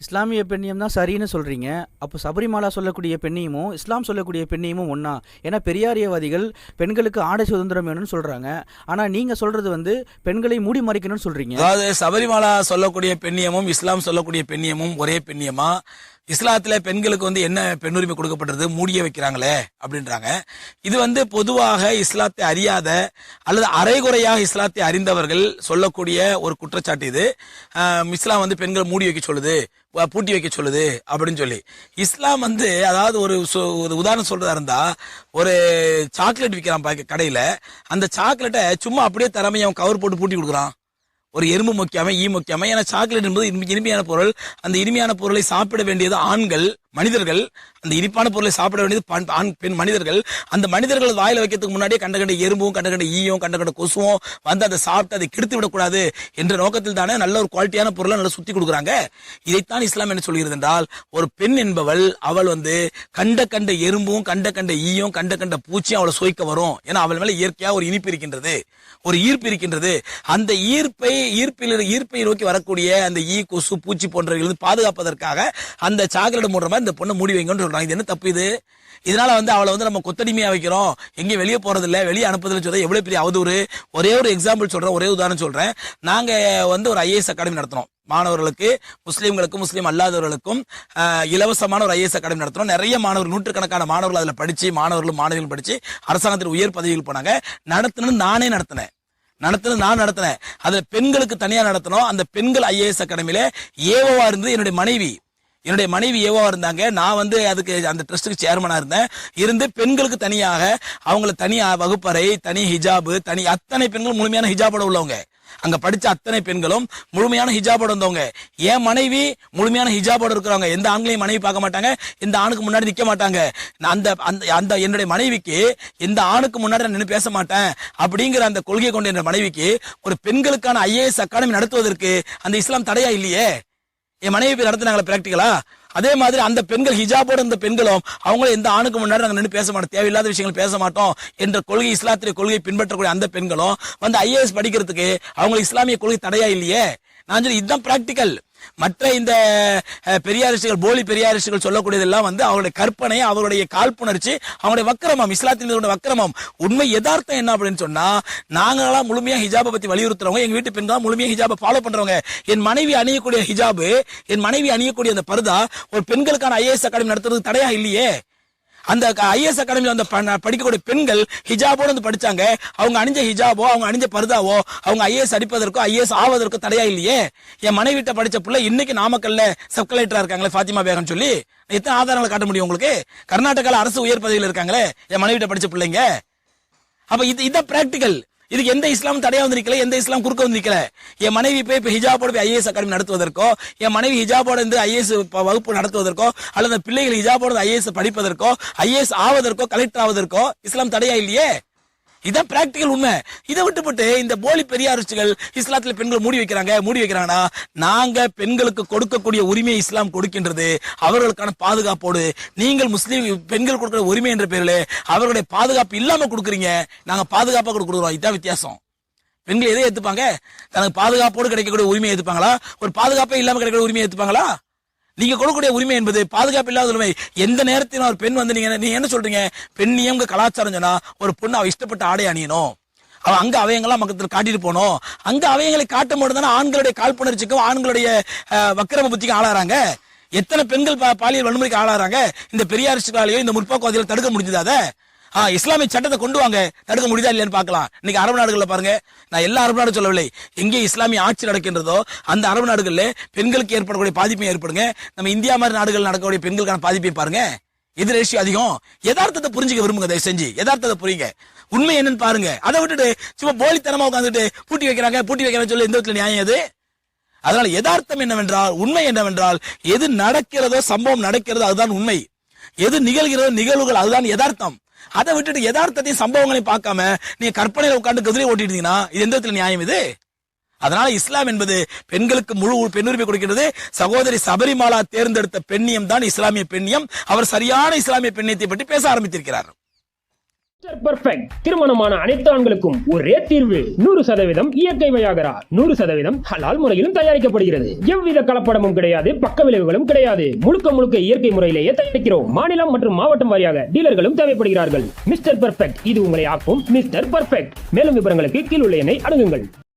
இஸ்லாமிய பெண்ணியம் தான் சரின்னு சொல்கிறீங்க. அப்போ சபரிமாலா சொல்லக்கூடிய பெண்ணியமும் இஸ்லாம் சொல்லக்கூடிய பெண்ணியமும் ஒன்றா? ஏன்னா பெரியாரியவாதிகள் பெண்களுக்கு ஆடை சுதந்திரம் வேணும்னு சொல்கிறாங்க. ஆனால் நீங்கள் சொல்கிறது வந்து பெண்களை மூடி மறைக்கணும்னு சொல்கிறீங்க. அதாவது சபரிமாலா சொல்லக்கூடிய பெண்ணியமும் இஸ்லாம் சொல்லக்கூடிய பெண்ணியமும் ஒரே பெண்ணியமா? இஸ்லாத்துல பெண்களுக்கு வந்து என்ன பெண்ணுரிமை கொடுக்கப்பட்டது, மூடிய வைக்கிறாங்களே அப்படின்றாங்க. இது வந்து பொதுவாக இஸ்லாத்தை அறியாத அல்லது அரைகுறையாக இஸ்லாத்தை அறிந்தவர்கள் சொல்லக்கூடிய ஒரு குற்றச்சாட்டு இது. இஸ்லாம் வந்து பெண்களை மூடி வைக்க சொல்லுது, பூட்டி வைக்க சொல்லுது அப்படின்னு சொல்லி. இஸ்லாம் வந்து அதாவது ஒரு உதாரணம் சொல்றதா இருந்தா, ஒரு சாக்லேட் விற்கிறான் கடையில, அந்த சாக்லேட்டை சும்மா அப்படியே தராம அவன் கவர் போட்டு பூட்டி கொடுக்குறான். ஒரு எறும்பு மொக்காம ஈ மொக்காம. ஏன்னா சாக்லேட் என்பது இனிமையான பொருள். அந்த இனிமையான பொருளை சாப்பிட வேண்டியது ஆண்கள், மனிதர்கள். அந்த இனிப்பான பொருளை சாப்பிட வேண்டியது ஆண் பெண் மனிதர்கள். அந்த மனிதர்கள் வாயில வைக்கிறதுக்கு முன்னாடியே கண்ட எறும்பும் கண்ட ஈயும் கண்ட கொசுவும் வந்து அதை சாப்பிட்டு அதை கெடுத்து விடக்கூடாது என்ற நோக்கத்தில் தானே நல்ல ஒரு குவாலிட்டியான பொருளை நல்லா சுத்தி கொடுக்குறாங்க. இதைத்தான் இஸ்லாம் என்ன சொல்கிறது என்றால், ஒரு பெண் என்பவள் அவள் வந்து கண்ட எறும்பும் கண்ட ஈயும் கண்ட பூச்சியும் அவளை சுவைக்க வரும். ஏன்னா அவள் மேல இயற்கையா ஒரு இனிப்பு இருக்கின்றது, ஒரு ஈர்ப்பு இருக்கின்றது. அந்த ஈர்ப்பை நோக்கி வரக்கூடிய அந்த ஈ, கொசு, பூச்சி போன்றவர்கள் பாதுகாப்பதற்காக அந்த சாக்லேட் மூடுற மாதிரி இந்த பொண்ணை மூடி வைங்கன்னு சொல்றாங்க. இது என்ன தப்பு இது? இதனால வந்து அவளை வந்து நம்ம கொத்தடிமையா வைக்கிறோம், எங்கேயும் வெளியே போறது இல்ல, வெளியே அனுப்புறதுன்னு சொல்ற எவ்வளவு பெரிய அவதூறு. ஒரே ஒரு எக்ஸாம்பிள் சொல்றேன், ஒரே உதாரணம் சொல்றேன். நாங்க வந்து ஒரு IAS அகாடமி நடத்துறோம். மாணவர்களுக்கு, முஸ்லீம்களுக்கும் முஸ்லீம் அல்லாதவர்களுக்கும் இலவசமான ஒரு IAS அகாடமி நடத்துறோம். நிறைய மாணவர்கள், நூற்றுக்கணக்கான மாணவர்கள் அதுல படிச்சு, மாணவிகள் படிச்சு அரசாங்கத்தில் உயர் பதவிகள் போனாங்க. நான் நடத்தினேன். அதுல பெண்களுக்கு தனியா நடத்தணும். அந்த பெண்கள் IAS அகாடமியில ஏவோவா இருந்து என்னுடைய மனைவி ஏவோவா இருந்தாங்க. நான் வந்து அதுக்கு அந்த ட்ரஸ்டுக்கு சேர்மனா இருந்து பெண்களுக்கு தனியாக அவங்கள தனி வகுப்பறை, தனி ஹிஜாபு, தனி அத்தனை பெண்களும் முழுமையான ஹிஜாபோட உள்ளவங்க. அங்க படிச்ச அத்தனை பெண்களும் முழுமையான ஹிஜாபோட வந்தவங்க. என் மனைவி முழுமையான ஹிஜாபோட இருக்கிறவங்க. எந்த ஆண்களையும் மனைவி பார்க்க மாட்டாங்க, எந்த ஆணுக்கு முன்னாடி நிக்க மாட்டாங்க. அந்த என்னுடைய மனைவிக்கு எந்த ஆணுக்கு முன்னாடி நான் நின்று பேச மாட்டேன் அப்படிங்கிற அந்த கொள்கையை கொண்ட என் மனைவிக்கு ஒரு பெண்களுக்கான IAS அகாடமி நடத்துவதற்கு அந்த இஸ்லாம் தடையா இல்லையே. என் மனைவி போய் நடத்தினாங்களா பிராக்டிகலா? அதே மாதிரி அந்த பெண்கள் ஹிஜாபோட இருந்த பெண்களும் அவங்களும் எந்த ஆணுக்கு முன்னாடி நாங்க நின்று பேச மாட்டோம், தேவையில்லாத விஷயங்கள் பேச மாட்டோம் என்ற கொள்கை, இஸ்லாத்திய கொள்கையை பின்பற்றக்கூடிய அந்த பெண்களும் வந்து IAS படிக்கிறதுக்கு அவங்களுக்கு இஸ்லாமிய கொள்கை தடையா இல்லையே. நான் சொல்லி இதுதான் பிராக்டிக்கல். மற்ற இந்த பெரியாரிஸ்டுகள், போலி பெரியாரிஸ்டுகள் சொல்லக்கூடியதெல்லாம் வந்து அவருடைய கற்பனை, அவருடைய காழ்ப்புணர்ச்சி, அவங்களுடைய வக்கிரமம், இஸ்லாத்தின் மீது வக்கிரமம். உண்மை யதார்த்தம் என்ன அப்படின்னு சொன்னா, நாங்களாம் முழுமையா ஹிஜாபை பத்தி வலியுறுத்துறவங்க, எங்க வீட்டு பெண்கள் முழுமையா ஹிஜாபை ஃபாலோ பண்றவங்க. என் மனைவி அணியக்கூடிய ஹிஜாபு, என் மனைவி அணியக்கூடிய அந்த பர்தா ஒரு பெண்களுக்கான IAS அகாடமி நடத்துறதுக்கு தடையா இல்லையே. அந்த IAS அகாடமியில் அந்த படிக்கக்கூடிய பெண்கள் ஹிஜாபோடு வந்து படிச்சாங்க. அவங்க அணிஞ்ச ஹிஜாபோ, அவங்க அணிஞ்ச பர்தாவோ அவங்க IAS அடிப்பதற்கோ IAS ஆவதற்கோ தடையா இல்லையே. என் மனைவி வீட்டை படிச்ச பிள்ளை இன்னைக்கு நாமக்கல்ல சப் கலெக்டரா இருக்காங்களே, ஃபாத்திமா பேகம் சொல்லி. எத்தனை ஆதாரங்களை காட்ட முடியும் உங்களுக்கு? கர்நாடகால அரசு உயர் பதவியில் இருக்காங்களே என் மனைவி வீட்டை படிச்ச பிள்ளைங்க. அப்ப இதுதான் பிராக்டிக்கல். இதுக்கு எந்த இஸ்லாம் தடையா வந்து நிக்கல, எந்த இஸ்லாம் குறுக்க வந்து நிக்கல. என் மனைவி போய் ஹிஜாபோட போய் IAS அகாடமி நடத்துவதற்கோ, என் மனைவி ஹிஜாபோட இருந்து IAS வகுப்பு நடத்துவதற்கோ, அல்லது பிள்ளைகள் ஹிஜாபோட IAS படிப்பதற்கோ, IAS ஆவதற்கோ, கலெக்டர் ஆவதற்கோ இஸ்லாம் தடையா இல்லையே. இதான் பிராக்டிக்கல் உண்மை. இதை விட்டுப்பட்டு இந்த போலி பெரியாரிஸ்டுகள் இஸ்லாத்துல பெண்கள் மூடி வைக்கிறாங்கன்னா, நாங்க பெண்களுக்கு கொடுக்கக்கூடிய உரிமையை இஸ்லாம் கொடுக்கின்றது அவர்களுக்கான பாதுகாப்போடு. நீங்கள் முஸ்லீம் பெண்கள் கொடுக்கிற உரிமை என்ற பேரில் அவர்களுடைய பாதுகாப்பு இல்லாம கொடுக்குறீங்க, நாங்க பாதுகாப்பா கொடுக்குறோம். இதான் வித்தியாசம். பெண்கள் எதை ஏத்துப்பாங்க? தனக்கு பாதுகாப்போடு கிடைக்கக்கூடிய உரிமையை ஏத்துப்பாங்களா? ஒரு பாதுகாப்பே இல்லாம கிடைக்கக்கூடிய உரிமையை ஏத்துப்பாங்களா? நீங்க கொடுக்கக்கூடிய உரிமை என்பது பாதுகாப்பு இல்லாத உரிமை. எந்த நேரத்திலும் ஒரு பெண் வந்து நீங்க என்ன சொல்றீங்க? பெண்ணியம் கலாச்சாரம் சொன்னா ஒரு பொண்ணு அவ இஷ்டப்பட்ட ஆடை அணியணும், அவ அங்க அவயங்கள்லாம் மக்கள் காட்டிட்டு போனோம். அங்க அவயங்களை காட்டும் போது தானே ஆண்களுடைய காழ்ப்புணர்ச்சிக்கும் ஆண்களுடைய வக்கிரம புத்திக்கும் ஆளாறாங்க. எத்தனை பெண்கள் பாலியல் வன்முறைக்கு ஆளாறாங்க? இந்த பெரியாரிஸ்டுகளாலேயோ இந்த முற்போக்குவாதிகளை தடுக்க முடிஞ்சதா? இஸ்லாமிய சட்டத்தை கொண்டு வாங்க, தடுக்க முடியுதா இல்லையான்னு பார்க்கலாம். இன்னைக்கு அரபு நாடுகள்ல பாருங்க, நான் எல்லா அரபு நாடும் சொல்லவில்லை, எங்கே இஸ்லாமிய ஆட்சி நடக்கின்றதோ அந்த அரபு நாடுகள்ல பெண்களுக்கு ஏற்படக்கூடிய பாதிப்பை ஏற்படுங்க. நம்ம இந்தியா மாதிரி நாடுகள் நடக்கக்கூடிய பெண்களுக்கான பாதிப்பை பாருங்க. எது ரேஷியோ அதிகம்? யதார்த்தத்தை புரிஞ்சுக்க விரும்புங்க, தயவு செஞ்சு யதார்த்தத்தை புரியுங்க, உண்மை என்னன்னு பாருங்க. அதை விட்டுட்டு சும்மா போலித்தனமா உட்காந்துட்டு பூட்டி வைக்கிறாங்க சொல்லி எந்த விதத்துல நியாயம் எது? அதனால யதார்த்தம் என்னவென்றால், உண்மை என்னவென்றால், எது நடக்கிறதோ, சம்பவம் நடக்கிறதோ அதுதான் உண்மை. எது நிகழ்கிறதோ நிகழ்வுகள் அதுதான் யதார்த்தம். அதை விட்டுட்டு யதார்த்தத்தையும் சம்பவங்களையும் பார்க்காம நீங்க கற்பனையில உட்காந்து குதிரை ஓட்டிட்டீங்கன்னா இது எந்த விதத்துல நியாயம் இது? அதனால இஸ்லாம் என்பது பெண்களுக்கு முழு பெண்ணுரிமை கொடுக்கிறது. சகோதரி சபரிமாலா தேர்ந்தெடுத்த பெண்ணியம் தான் இஸ்லாமிய பெண்ணியம். அவர் சரியான இஸ்லாமிய பெண்ணியத்தை பற்றி பேச ஆரம்பித்திருக்கிறார். பெர்ஃபெக்ட் திருமணமான அனைத்து ஆண்களுக்கும் ஒரே தீர்வு 100% இயற்கை வயாகரா 100% ஹலால் முறையிலும் தயாரிக்கப்படுகிறது. எவ்வித கலப்படமும் கிடையாது, பக்க விளைவுகளும் கிடையாது. முழுக்க முழுக்க இயற்கை முறையிலேயே தயாரிக்கிறோம். மாநிலம் மற்றும் மாவட்டம் வாரியாக டீலர்களும் தேவைப்படுகிறார்கள். மிஸ்டர் பெர்ஃபெக்ட், இது உங்களை ஆக்கும் மிஸ்டர் பெர்ஃபெக்ட். மேலும் விவரங்களுக்கு கீழுள்ள எண்ணை அணுகுங்கள்.